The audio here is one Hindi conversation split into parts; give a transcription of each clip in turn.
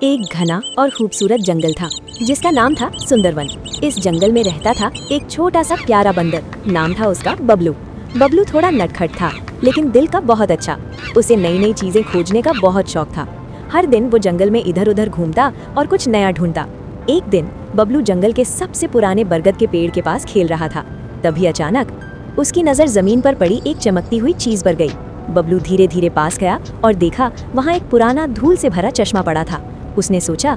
एक घना और खूबसूरत जंगल था जिसका नाम था सुंदरवन। इस जंगल में रहता था एक छोटा सा प्यारा बंदर। नाम था उसका बबलू। बबलू थोड़ा नटखट था लेकिन दिल का बहुत अच्छा। उसे नई नई चीजें खोजने का बहुत शौक था। हर दिन वो जंगल में इधर उधर घूमता और कुछ नया ढूंढता। एक दिन बबलू जंगल के सबसे पुराने बरगद के पेड़ के पास खेल रहा था। तभी अचानक उसकी नजर जमीन पर पड़ी एक चमकती हुई चीज पर गई। बबलू धीरे धीरे पास गया और देखा वहाँ एक पुराना धूल से भरा चश्मा पड़ा था। उसने सोचा,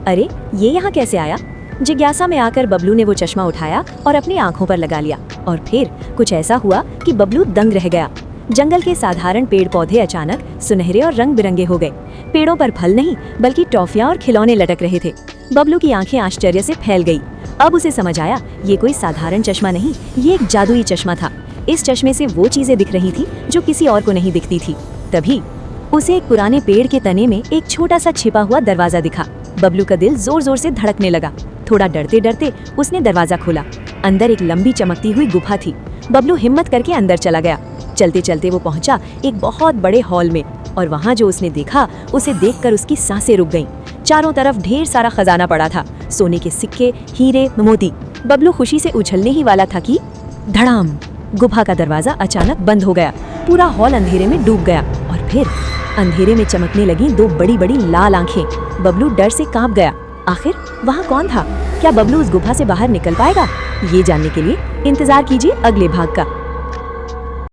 अरे ये यहाँ कैसे आया। जिज्ञासा में आकर बबलू ने वो चश्मा उठाया और अपनी आंखों पर लगा लिया। और फिर कुछ ऐसा हुआ कि बबलू दंग रह गया। जंगल के साधारण पेड़ पौधे अचानक सुनहरे और रंग बिरंगे हो गए। पेड़ों पर फल नहीं बल्कि टॉफियां और खिलौने लटक रहे थे। बबलू की आंखें आश्चर्य से फैल गई। अब उसे समझ आया, ये कोई साधारण चश्मा नहीं, ये एक जादुई चश्मा था। इस चश्मे से वो चीजें दिख रही थी जो किसी और को नहीं दिखती थी। तभी उसे एक पुराने पेड़ के तने में एक छोटा सा छिपा हुआ दरवाजा दिखा। बबलू का दिल जोर जोर से धड़कने लगा। थोड़ा डरते डरते उसने दरवाजा खोला। अंदर एक लंबी चमकती हुई गुफा थी। बबलू हिम्मत करके अंदर चला गया। चलते चलते वो पहुंचा एक बहुत बड़े हॉल में और वहां जो उसने देखा उसे देखकर उसकी सांसें रुक गईं। चारों तरफ ढेर सारा खजाना पड़ा था, सोने के सिक्के, हीरे, मोती। बबलू खुशी से उछलने ही वाला था कि धड़ाम, गुफा का दरवाजा अचानक बंद हो गया। पूरा हॉल अंधेरे में डूब गया और फिर अंधेरे में चमकने लगी दो बड़ी बड़ी लाल आंखें। बबलू डर से कांप गया। आखिर वहाँ कौन था? क्या बबलू उस गुफा से बाहर निकल पाएगा? ये जानने के लिए इंतजार कीजिए अगले भाग का।